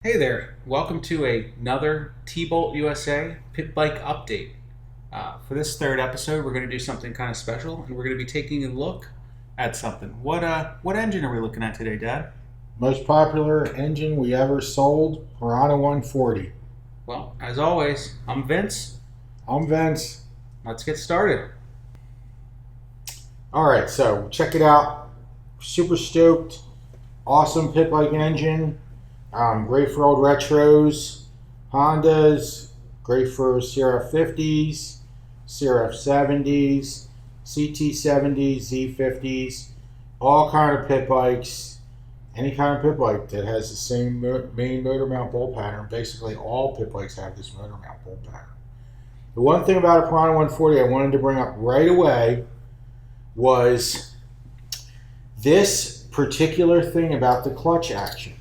Hey there, welcome to another T-Bolt USA Pit Bike update. For this third episode, we're going to do something kind of special, and we're going to be taking a look at something. What engine are we looking at today, Dad? Most popular engine we ever sold, Piranha 140. Well, as always, I'm Vince. I'm Vince. Let's get started. Alright, so check it out. Super stoked. Awesome pit bike engine. Great for old retros, Hondas, great for CRF 50s, CRF 70s, CT70s, Z50s, all kind of pit bikes. Any kind of pit bike that has the same main motor mount bolt pattern. Basically all pit bikes have this motor mount bolt pattern. The one thing about a Piranha 140 I wanted to bring up right away was this particular thing about the clutch action.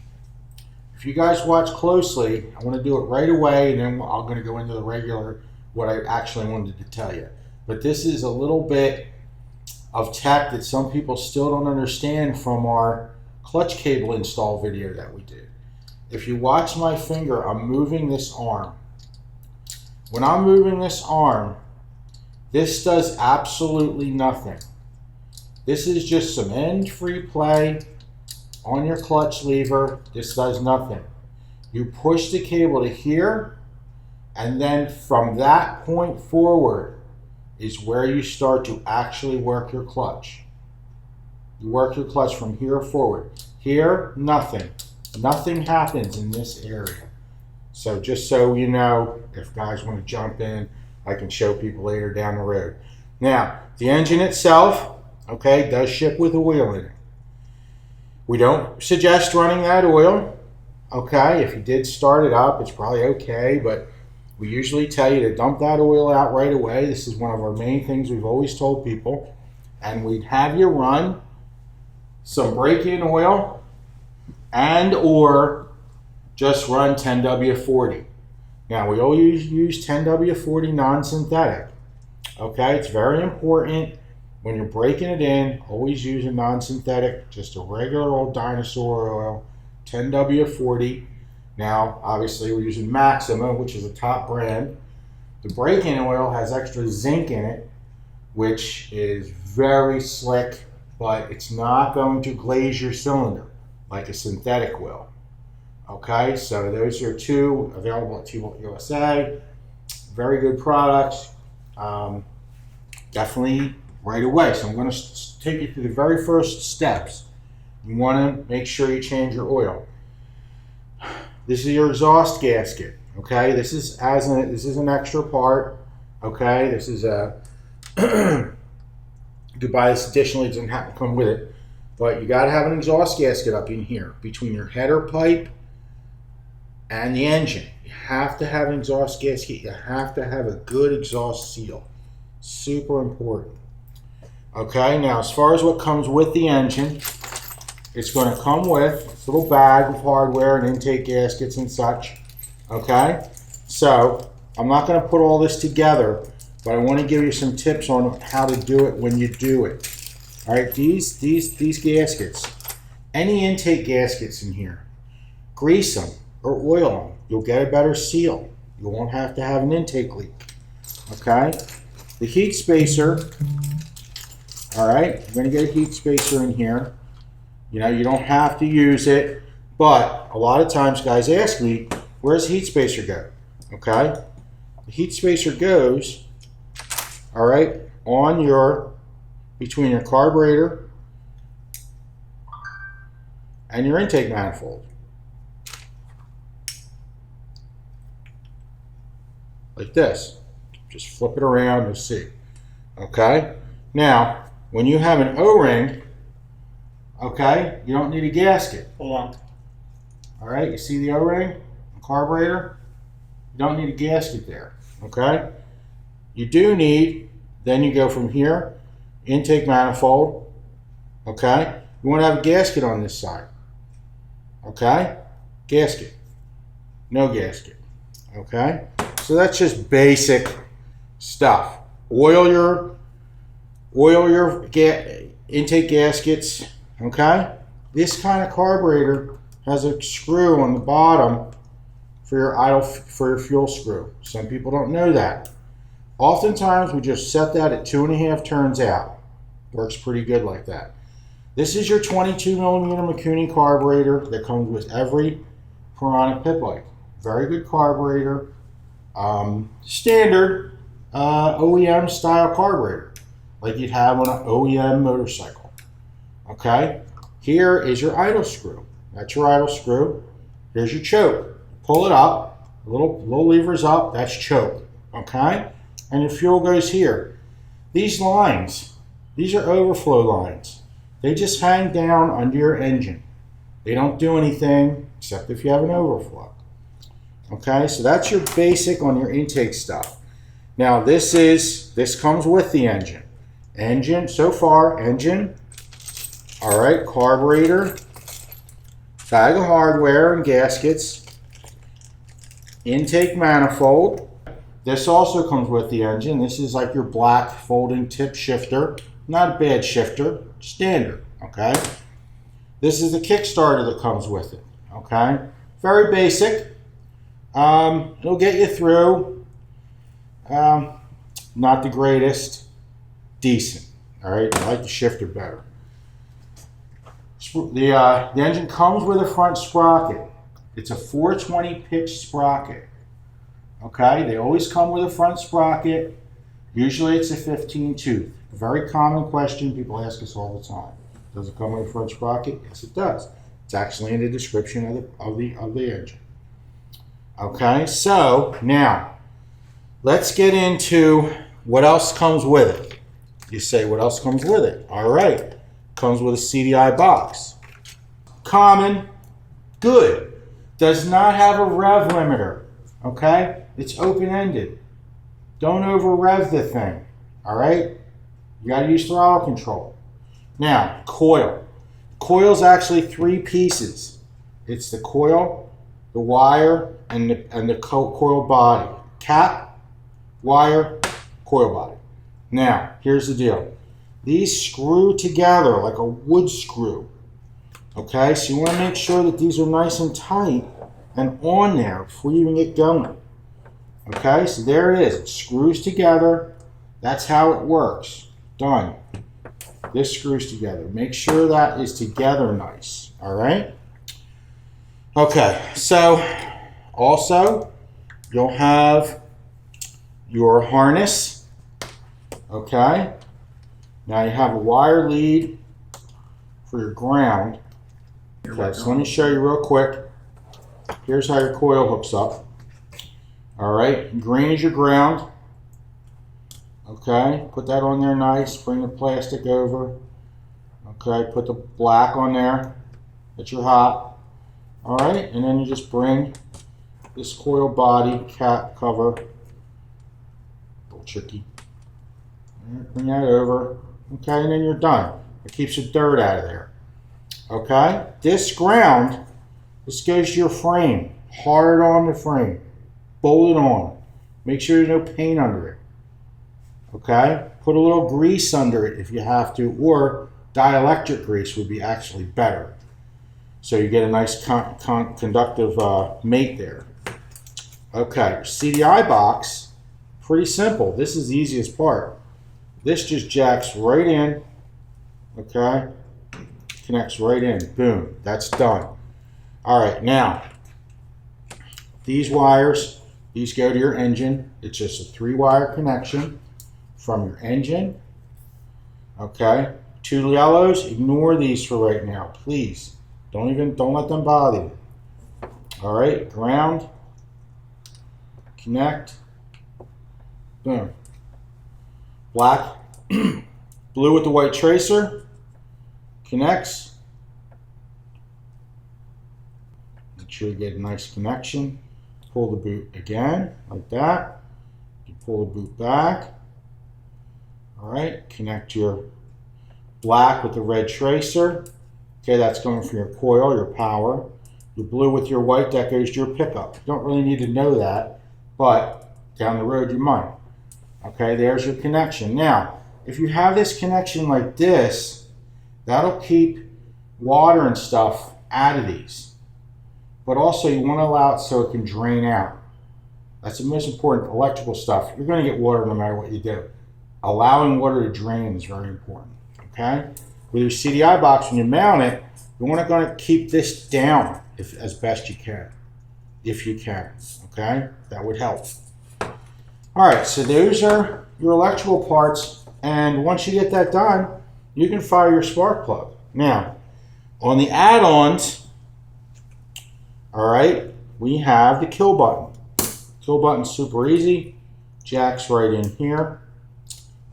If you guys watch closely, I want to do it right away, and then I'm going to go into the regular, what I actually wanted to tell you. But this is a little bit of tech that some people still don't understand from our clutch cable install video that we did. If you watch my finger, I'm moving this arm. When I'm moving this arm, this does absolutely nothing. This is just some end-free play on your clutch lever. This does nothing. You push the cable to here, and then from that point forward is where you start to actually work your clutch. You work your clutch from here forward. Here, nothing. Nothing happens in this area. So just so you know, if guys want to jump in, I can show people later down the road. Now, the engine itself, okay, does ship with oil in it. We don't suggest running that oil, okay? If you did start it up, it's probably okay, but we usually tell you to dump that oil out right away. This is one of our main things we've always told people. And we'd have you run some break-in oil and or just run 10W40. Now, we always use 10W40 non-synthetic, okay? It's very important. When you're breaking it in, always use a non-synthetic, just a regular old dinosaur oil, 10W40. Now, obviously, we're using Maxima, which is a top brand. The break-in oil has extra zinc in it, which is very slick, but it's not going to glaze your cylinder like a synthetic will. Okay, so those are two available at T-Bolt USA. Very good products. Definitely right away. So I'm going to take you through the very first steps. You want to make sure you change your oil. This is your exhaust gasket. Okay, this is an extra part. Okay, this is a you could buy this additionally. It doesn't have to come with it, but you got to have an exhaust gasket up in here between your header pipe and the engine. You have to have an exhaust gasket. You have to have a good exhaust seal. Super important. Okay, now as far as what comes with the engine, it's going to come with a little bag of hardware and intake gaskets and such. Okay, so I'm not going to put all this together, but I want to give you some tips on how to do it when you do it. All right, these gaskets, any intake gaskets in here, grease them or oil them. You'll get a better seal. You won't have to have an intake leak. Okay, the heat spacer. All right, I'm going to get a heat spacer in here. You know, you don't have to use it, but a lot of times guys ask me, where's the heat spacer go? Okay, the heat spacer goes, all right, on between your carburetor and your intake manifold. Like this. Just flip it around, you'll see. Okay, now, when you have an O-ring, okay, you don't need a gasket. Hold on. All right, you see the O-ring, the carburetor? You don't need a gasket there, okay? You do need, then you go from here, intake manifold, okay? You want to have a gasket on this side, okay? Gasket, no gasket, okay? So that's just basic stuff. Oil your intake gaskets, okay? This kind of carburetor has a screw on the bottom for your fuel screw. Some people don't know that. Oftentimes we just set that at 2.5 turns out. Works pretty good like that. This is your 22mm Mikuni carburetor that comes with every Piranha pit bike. Very good carburetor. Standard OEM style carburetor, like you'd have on an OEM motorcycle. Okay, here is your idle screw. That's your idle screw. Here's your choke. Pull it up, little levers up, that's choke. Okay, and your fuel goes here. These lines, these are overflow lines. They just hang down under your engine. They don't do anything except if you have an overflow. Okay, so that's your basic on your intake stuff. Now this comes with the engine. Engine, so far, engine. All right, carburetor, bag of hardware and gaskets, intake manifold. This also comes with the engine. This is like your black folding tip shifter. Not a bad shifter, standard, okay? This is the Kickstarter that comes with it, okay? Very basic. It'll get you through. Not the greatest, decent, all right? I like the shifter better. The engine comes with a front sprocket. It's a 420 pitch sprocket. Okay, they always come with a front sprocket. Usually it's a 15 tooth. A very common question people ask us all the time. Does it come with a front sprocket? Yes, it does. It's actually in the description of the engine. Okay, so now let's get into what else comes with it. You say, what else comes with it? All right, comes with a CDI box. Common, good. Does not have a rev limiter. Okay, it's open-ended. Don't over-rev the thing. All right, you got to use throttle control. Now, coil. Coil's actually 3 pieces. It's the coil, the wire, and the coil body. Cap, wire, coil body. Now, here's the deal. These screw together like a wood screw. Okay, so you want to make sure that these are nice and tight and on there before you even get going. Okay, so there it is. It screws together. That's how it works. Done. This screws together. Make sure that is together nice. All right. Okay, so also you'll have your harness. Okay. Now you have a wire lead for your ground. Okay, so let me show you real quick. Here's how your coil hooks up. All right, green is your ground. Okay, put that on there nice. Bring the plastic over. Okay, put the black on there. That's your hot. All right, and then you just bring this coil body cap cover. A little tricky. Bring that over. Okay, and then you're done. It keeps the dirt out of there. Okay, this ground, this goes to your frame. Hard on the frame. Bolt it on. Make sure there's no paint under it. Okay, put a little grease under it if you have to, or dielectric grease would be actually better. So you get a nice conductive mate there. Okay, CDI box, pretty simple. This is the easiest part. This just jacks right in, okay, connects right in, boom, that's done. All right, now, these wires, these go to your engine. It's just a 3-wire connection from your engine, okay. 2 yellows, ignore these for right now, please. Don't let them bother you. All right, ground, connect, boom. Black, blue with the white tracer, connects. Make sure you get a nice connection. Pull the boot again, like that. You pull the boot back. All right, connect your black with the red tracer. Okay, that's going for your coil, your power. Your blue with your white, that goes to your pickup. You don't really need to know that, but down the road you might. Okay, there's your connection. Now, if you have this connection like this, that'll keep water and stuff out of these. but also you want to allow it so it can drain out. That's the most important electrical stuff. You're going to get water no matter what you do. Allowing water to drain is very important, okay? With your CDI box, when you mount it, you want to keep this down as best you can, if you can, okay? That would help. All right, so those are your electrical parts, and once you get that done, you can fire your spark plug. Now, on the add-ons, all right, we have the kill button. Kill button's super easy. Jack's right in here.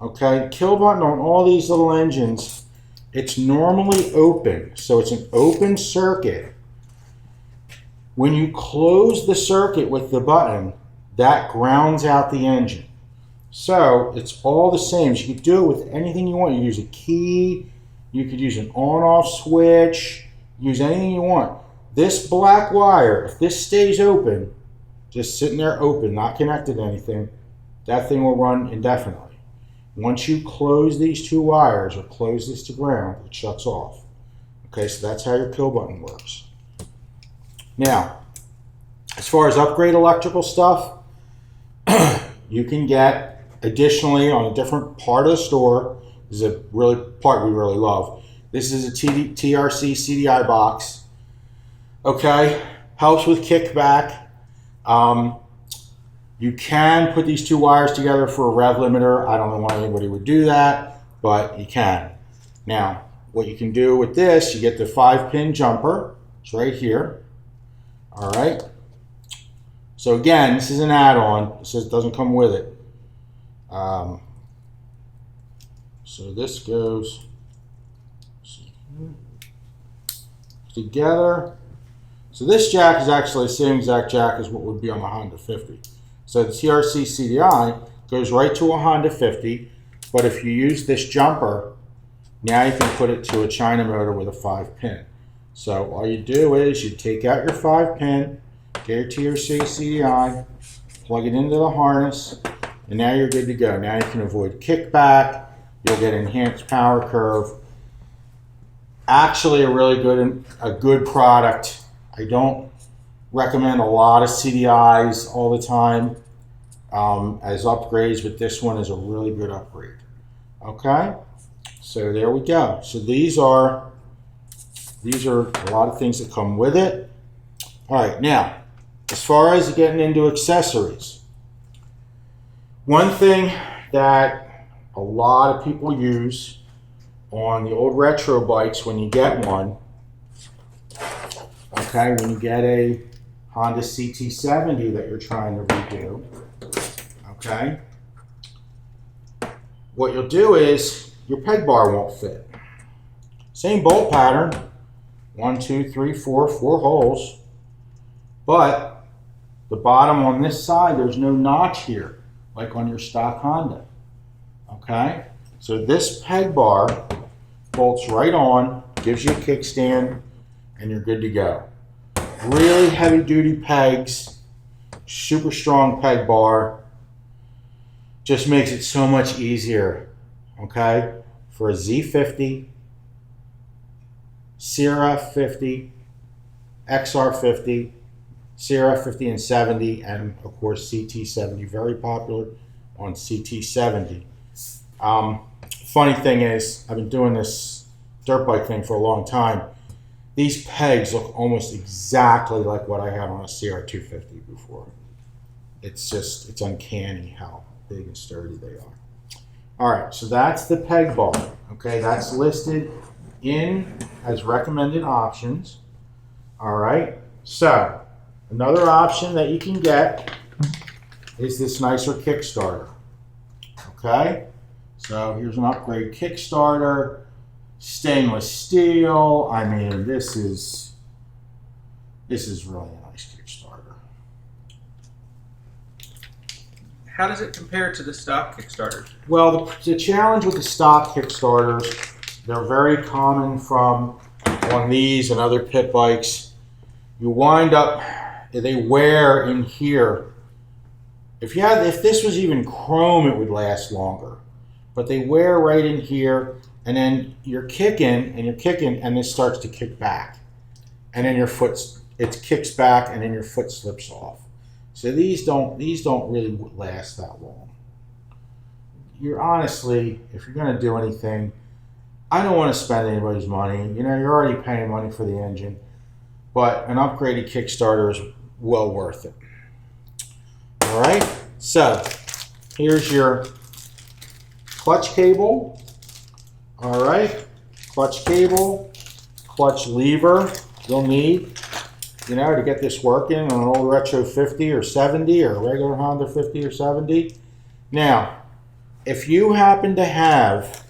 Okay, kill button on all these little engines, it's normally open, so it's an open circuit. When you close the circuit with the button, that grounds out the engine. So it's all the same. So you can do it with anything you want. You use a key, you could use an on-off switch, use anything you want. This black wire, if this stays open, just sitting there open, not connected to anything, that thing will run indefinitely. Once you close these two wires or close this to ground, it shuts off. Okay, so that's how your kill button works. Now, as far as upgrade electrical stuff, you can get additionally on a different part of the store. This is a really part we really love. This is a TRC CDI box. Okay, helps with kickback. You can put these two wires together for a rev limiter. I don't know why anybody would do that, but you can. Now, what you can do with this, you get the 5-pin jumper. It's right here. All right. So again, this is an add-on. It doesn't come with it. So this goes together. So this jack is actually the same exact jack as what would be on the Honda 50. So the TRC CDI goes right to a Honda 50, but if you use this jumper, now you can put it to a China motor with a 5-pin. So all you do is you take out your 5-pin, get your TRC CDI, plug it into the harness, and now you're good to go. Now you can avoid kickback, you'll get enhanced power curve. Actually a good product. I don't recommend a lot of CDIs all the time as upgrades, but this one is a really good upgrade. Okay, so there we go. So these are a lot of things that come with it. All right, now as far as getting into accessories, one thing that a lot of people use on the old retro bikes when you get one, okay, when you get a Honda CT70 that you're trying to redo, okay, what you'll do is your peg bar won't fit. Same bolt pattern, 1, 2, 3, 4 holes, but the bottom on this side, there's no notch here, like on your stock Honda, okay? So this peg bar bolts right on, gives you a kickstand, and you're good to go. Really heavy duty pegs, super strong peg bar, just makes it so much easier, okay? For a Z50, Sierra 50, XR 50, Sierra 50 and 70, and of course CT70, very popular on CT70. Funny thing is, I've been doing this dirt bike thing for a long time. These pegs look almost exactly like what I had on a CR250 before. It's uncanny how big and sturdy they are. All right, so that's the peg bar. Okay, that's listed in as recommended options. All right, so another option that you can get is this nicer Kickstarter. Okay, so here's an upgrade Kickstarter. Stainless steel. I mean, this is really a nice Kickstarter. How does it compare to the stock Kickstarters? Well, the challenge with the stock Kickstarters, they're very common from on these and other pit bikes. You wind up, they wear in here. If this was even chrome, it would last longer. But they wear right in here. And then you're kicking, and this starts to kick back. And then your foot it kicks back and then your foot slips off. So these don't really last that long. You're honestly, if you're going to do anything, I don't want to spend anybody's money. You know, you're already paying money for the engine, but an upgraded Kickstarter is well worth it. All right, so here's your clutch cable. All right, clutch cable, clutch lever you'll need, you know, to get this working on an old retro 50 or 70 or a regular Honda 50 or 70. Now, if you happen to have,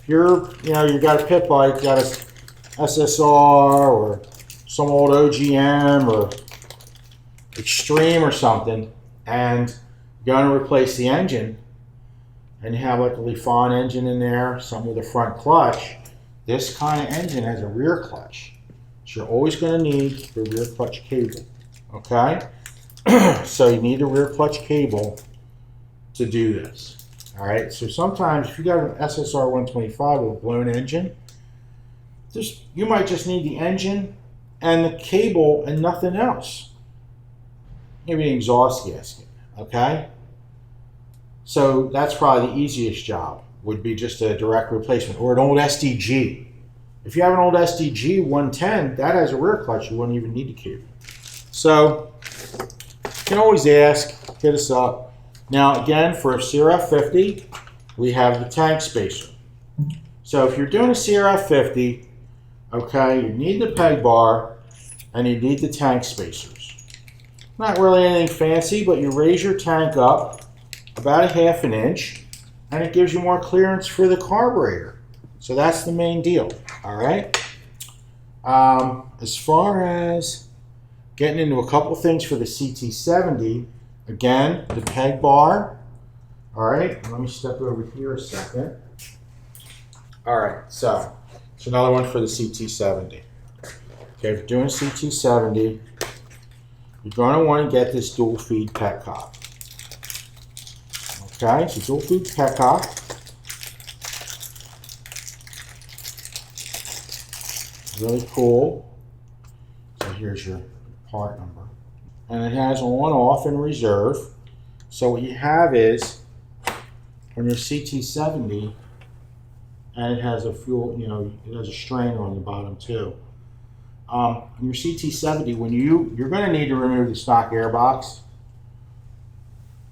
you got a pit bike, got a SSR or some old OGM or Extreme or something, and you're going to replace the engine, and you have like a Lifan engine in there, something with a front clutch, this kind of engine has a rear clutch. So you're always going to need the rear clutch cable, okay? So you need a rear clutch cable to do this, all right? So sometimes if you got an SSR 125 with a blown engine, you might just need the engine and the cable and nothing else. Maybe an exhaust gasket, okay? So that's probably the easiest job, would be just a direct replacement, or an old SDG. If you have an old SDG 110, that has a rear clutch, you wouldn't even need the cable. So you can always ask, hit us up. Now again, for a CRF 50, we have the tank spacer. So if you're doing a CRF 50, okay, you need the peg bar and you need the tank spacers. Not really anything fancy, but you raise your tank up about a ½ an inch and it gives you more clearance for the carburetor. So that's the main deal, all right? As far as getting into a couple things for the CT70, again, the peg bar, all right? Let me step over here a second. All right, so it's another one for the CT70. Okay, if you're doing CT70, you're going to want to get this dual feed petcock. Okay, so dual feed petcock. Really cool. So here's your part number. And it has on, off, and reserve. So what you have is, on your CT70, and it has a fuel, it has a strainer on the bottom too. On your CT70, you're going to need to remove the stock air box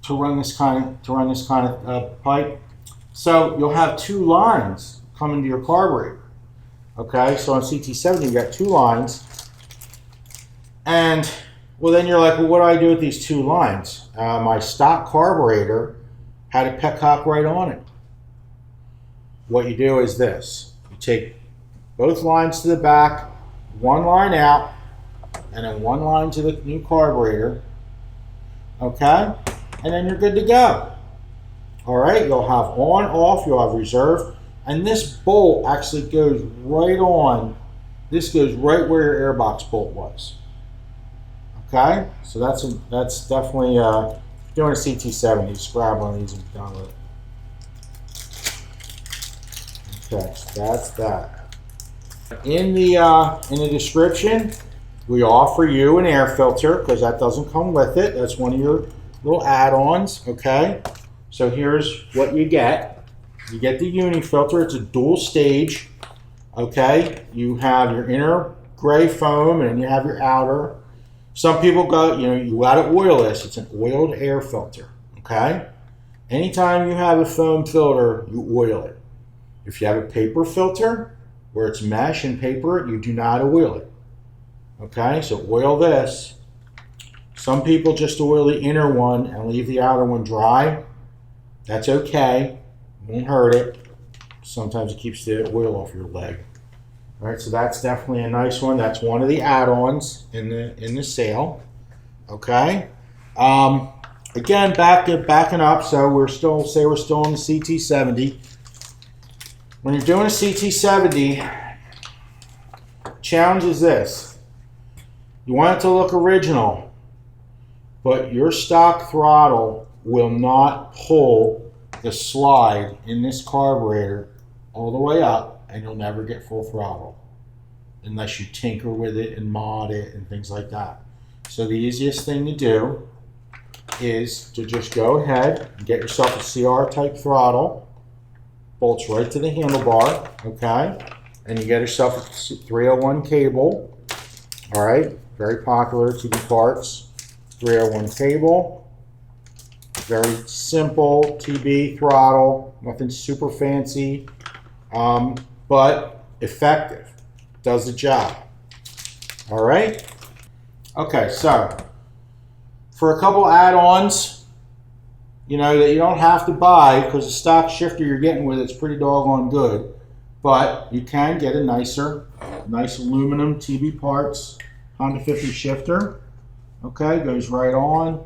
to run this kind of pipe. So you'll have two lines coming to your carburetor. Okay, so on CT70 you got two lines, and well then you're like, well, what do I do with these two lines? My stock carburetor had a petcock right on it. What you do is this: you take both lines to the back, one line out, and then one line to the new carburetor. Okay, and then you're good to go. All right, you'll have on, off, you'll have reserve. And this bolt actually goes right on. This goes right where your airbox bolt was. Okay, so that's definitely doing a CT70. Just grab one of these and be done with it. Okay, so that's that. In the description, we offer you an air filter because that doesn't come with it. That's one of your little add-ons. Okay, so here's what you get. You get the uni filter. It's a dual stage. Okay, you have your inner gray foam and you have your outer. Some people go, you got to oil this. It's an oiled air filter. Okay, anytime you have a foam filter, you oil it. If you have a paper filter where it's mesh and paper, you do not oil it. Okay, so oil this. Some people just oil the inner one and leave the outer one dry. That's okay. Won't hurt it. Sometimes it keeps the oil off your leg. All right, so that's definitely a nice one. That's one of the add-ons in the sale. Okay. Again, backing up. So we're still on the CT70. When you're doing a CT70, challenge is this: you want it to look original, but your stock throttle will not pull the slide in this carburetor all the way up, and you'll never get full throttle. unless you tinker with it and mod it and things like that. So the easiest thing to do is to just go ahead and get yourself a CR type throttle, bolts right to the handlebar, okay? And you get yourself a 301 cable, all right? Very popular TB parts, 301 cable. Very simple TB throttle, nothing super fancy, but effective, does the job, all right? Okay, so for a couple add-ons, you know, that you don't have to buy because the stock shifter you're getting with it's pretty doggone good, but you can get a nice aluminum TB parts Honda 50 shifter. Okay, goes right on,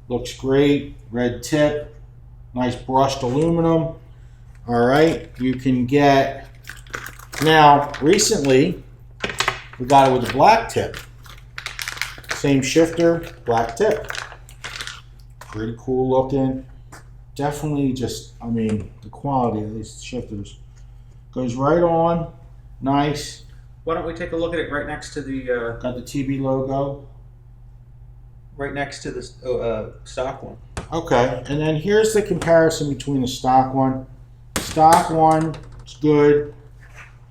looks great, red tip, nice brushed aluminum. All right, you can get, now recently we got it with a black tip. Same shifter, black tip. Pretty cool looking. Definitely just, I mean, the quality of these shifters. Goes right on, nice. Why don't we take a look at it right next to the Got the TB logo. right next to the stock one. Okay, and then here's the comparison between the stock one. Stock one is good,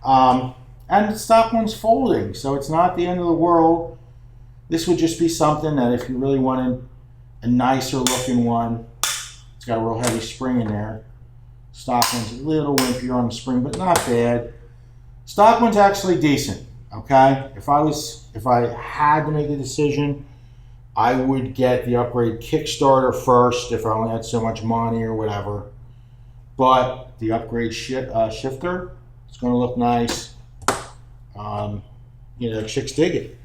and the stock one's folding, so it's not the end of the world. This would just be something that if you really wanted a nicer looking one, it's got a real heavy spring in there. Stock one's a little wimpier on the spring, but not bad. Stock one's actually decent, okay? If I had to make a decision, I would get the upgrade Kickstarter first if I only had so much money or whatever. But the upgrade shifter, it's going to look nice. You know, chicks dig it.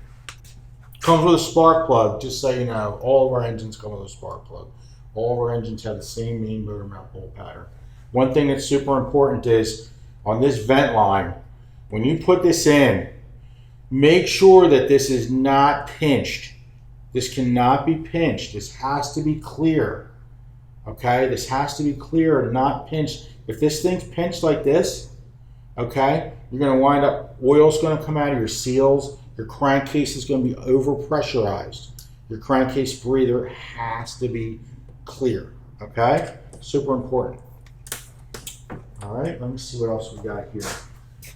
Comes with a spark plug, just so you know. All of our engines come with a spark plug. All of our engines have the same main motor mount bolt pattern. One thing that's super important is on this vent line, when you put this in, make sure that this is not pinched. This cannot be pinched. This has to be clear. Okay, this has to be clear and not pinched. If this thing's pinched like this, okay, you're going to wind up, oil's going to come out of your seals. Your crankcase is going to be over pressurized. Your crankcase breather has to be clear. Okay, super important. All right, let me see what else we got here.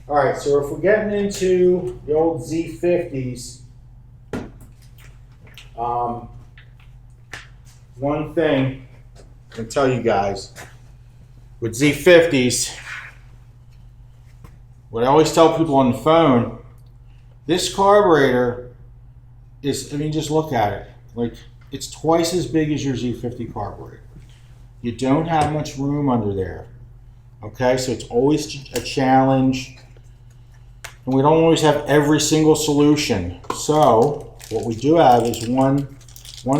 All right, so if we're getting into the old Z50s, one thing I can tell you guys with Z50s, what I always tell people on the phone, this carburetor is, I mean, just look at it. Like, it's twice as big as your Z50 carburetor. You don't have much room under there. Okay, so it's always a challenge. And we don't always have every single solution. So what we do have is one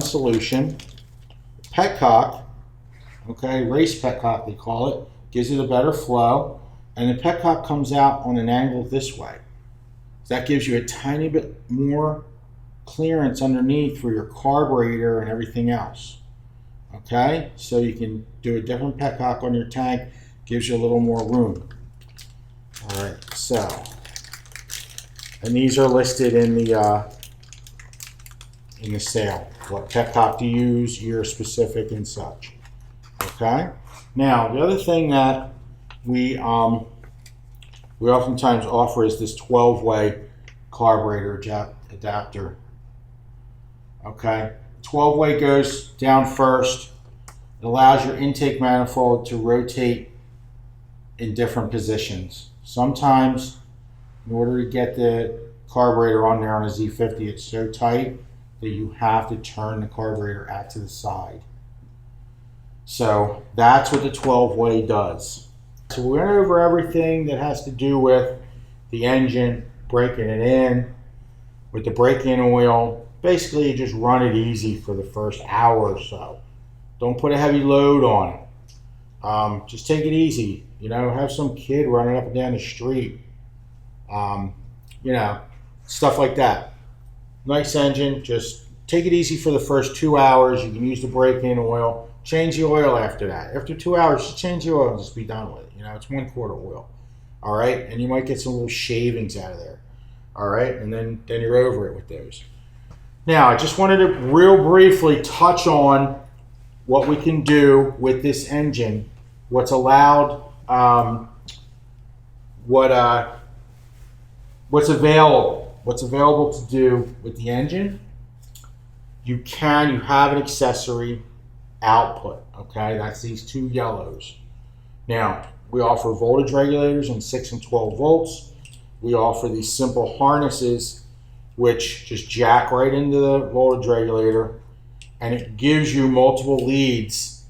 solution. Petcock, okay, race petcock they call it, gives it a better flow. And the petcock comes out on an angle this way. That gives you a tiny bit more clearance underneath for your carburetor and everything else. Okay, so you can do a different petcock on your tank, gives you a little more room. All right, so, and these are listed in the sale. What petcock to use, year specific and such. Okay, now the other thing that we oftentimes offer is this 12-way carburetor adapter. Okay, 12-way goes down first. It allows your intake manifold to rotate in different positions. Sometimes, in order to get the carburetor on there on a Z50, it's so tight that you have to turn the carburetor out to the side. So that's what the 12-way does. So we went over everything that has to do with the engine, breaking it in, with the break-in oil. Basically, you just run it easy for the first hour or so. Don't put a heavy load on it. Just take it easy. You know, have some kid running up and down the street. You know, stuff like that. Nice engine. Just take it easy for the first 2 hours. You can use the break-in oil. Change the oil after that. After 2 hours, just change the oil and just be done with it. You know, it's 1 quart of oil. All right, and you might get some little shavings out of there. All right, and then you're over it with those. Now, I just wanted to real briefly touch on what we can do with this engine, what's allowed, what's available to do with the engine. You have an accessory output, okay? That's these two yellows. Now, we offer voltage regulators in 6 and 12 volts. We offer these simple harnesses which just jack right into the voltage regulator, and it gives you multiple leads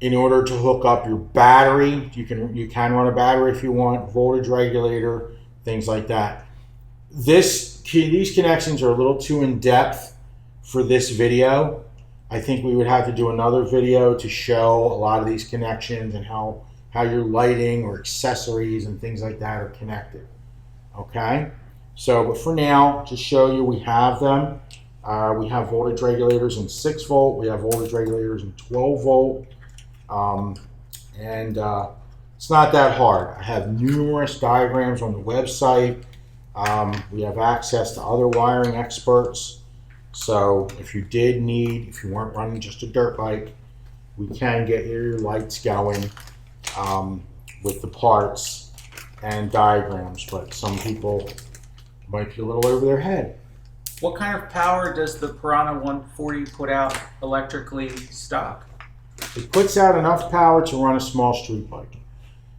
in order to hook up your battery. You can run a battery if you want, voltage regulator, things like that. These connections are a little too in depth for this video. I think we would have to do another video to show a lot of these connections and how your lighting or accessories and things like that are connected. Okay, so but for now, to show you, we have them. We have voltage regulators in 6 volt. We have voltage regulators in 12 volt. It's not that hard. I have numerous diagrams on the website. We have access to other wiring experts. So if you weren't running just a dirt bike, we can get your lights going with the parts and diagrams, but some people might be a little over their head. What kind of power does the Piranha 140 put out electrically stock? It puts out enough power to run a small street bike.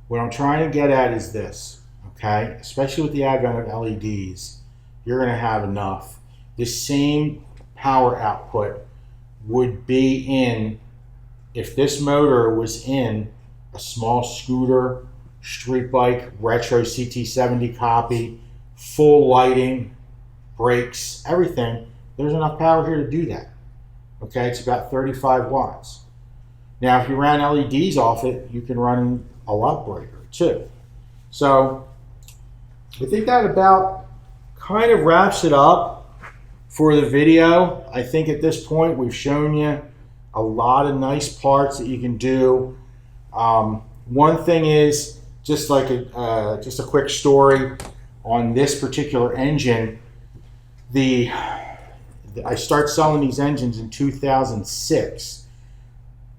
What I'm trying to get at is this, okay? Especially with the advent of LEDs, you're going to have enough. This same power output would be in, if this motor was in a small scooter, street bike, retro CT70 copy, full lighting, brakes, everything, there's enough power here to do that. Okay, it's about 35 watts. Now, if you ran LEDs off it, you can run a lot brighter too. So I think that about kind of wraps it up for the video. I think at this point we've shown you a lot of nice parts that you can do. One thing is just like just a quick story on this particular engine. I start selling these engines in 2006.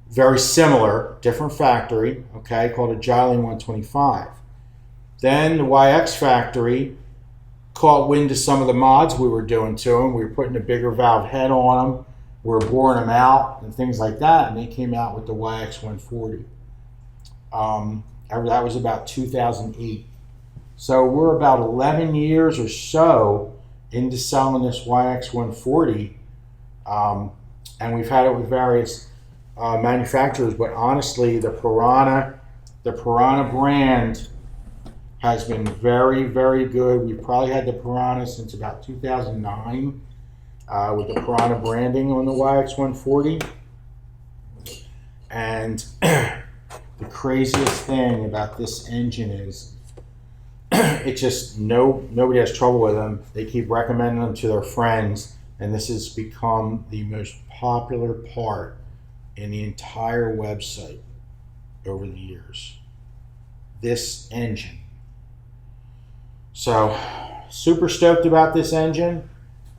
Very similar, different factory, okay, called a Jiley 125. Then the YX factory caught wind of some of the mods we were doing to them. We were putting a bigger valve head on them. We were boring them out and things like that, and they came out with the YX-140. That was about 2008. So we're about 11 years or so into selling this YX-140, and we've had it with various manufacturers, but honestly, the Piranha brand has been very, very good. We've probably had the Piranha since about 2009 with the Piranha branding on the YX-140. And the craziest thing about this engine is it's just nobody has trouble with them. They keep recommending them to their friends, and this has become the most popular part in the entire website over the years. This engine. So, super stoked about this engine.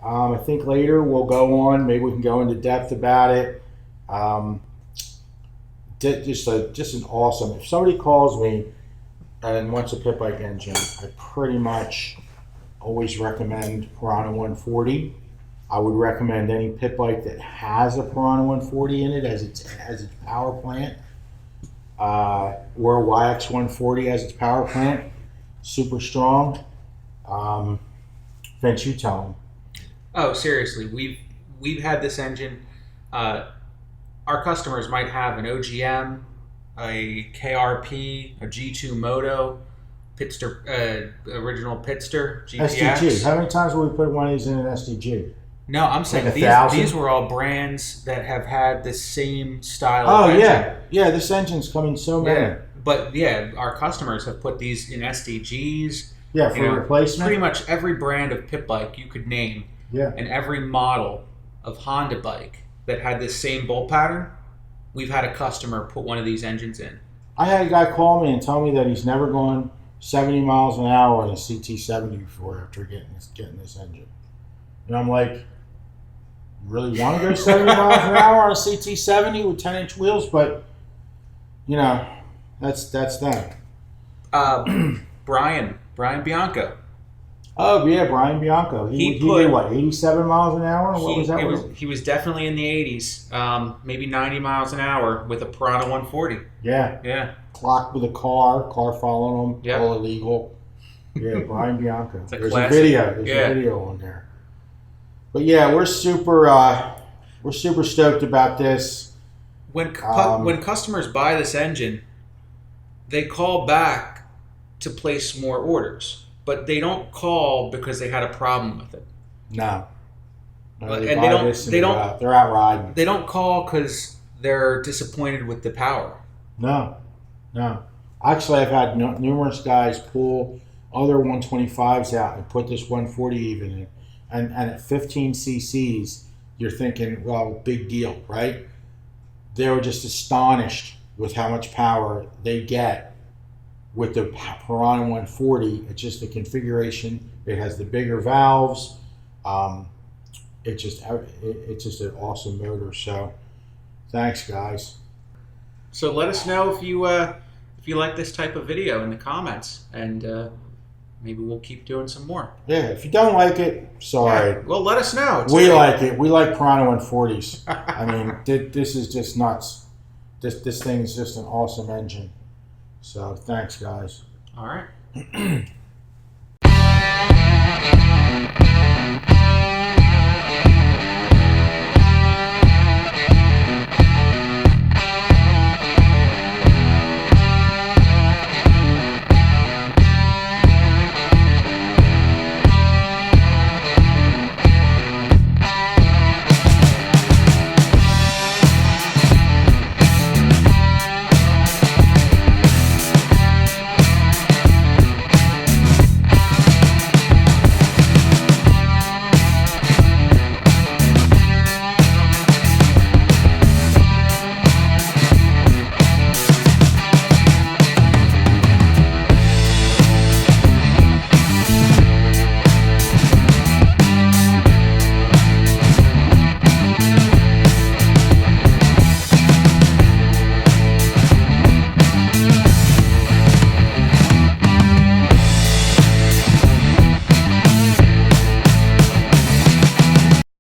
I think later we'll go on, maybe we can go into depth about it. Just an awesome, if somebody calls me and wants a pit bike engine, I pretty much always recommend Piranha 140. I would recommend any pit bike that has a Piranha 140 in it as its power plant, or a YX-140 as its power plant. Super strong. Vince, you tell them. Oh, seriously, we've had this engine. Our customers might have an OGM, a KRP, a G2 Moto, Pitster, original Pitster, GPX. SDG. How many times will we put one of these in an SDG? No, I'm saying like these were all brands that have had the same style of engine. Yeah, this engine's coming so many. Yeah. But yeah, our customers have put these in SDGs. Yeah, for replacement. Pretty much every brand of pit bike you could name. Yeah. And every model of Honda bike that had this same bolt pattern, we've had a customer put one of these engines in. I had a guy call me and tell me that he's never gone 70 miles an hour on a CT70 before after getting this engine. And I'm like, you really want to go 70 miles an hour on a CT70 with 10-inch wheels? But, you know, that's them. Brian Bianco. Oh, yeah, Brian Bianco. He did what, 87 miles an hour? What was that? He was definitely in the 80s, maybe 90 miles an hour with a Piranha 140. Yeah. Yeah. Clocked with a car following him, Yep. all illegal. Yeah, Brian Bianco. There's classic. a video. There's a video on there. But yeah, we're super stoked about this. When customers buy this engine, they call back to place more orders, but they don't call because they had a problem with it. No. And they're out riding. They don't call because they're disappointed with the power. No. Actually, I've had numerous guys pull other 125s out and put this 140 even in. And at 15 cc's, you're thinking, well, big deal, right? They were just astonished with how much power they get with the Piranha 140. It's just the configuration. It has the bigger valves. It's just an awesome motor. So, thanks, guys. So let us know if you like this type of video in the comments, and maybe we'll keep doing some more. Yeah, if you don't like it, sorry. Yeah, well, let us know. We like it. We like Piranha 140s. I mean, this is just nuts. This thing is just an awesome engine. So thanks, guys. All right.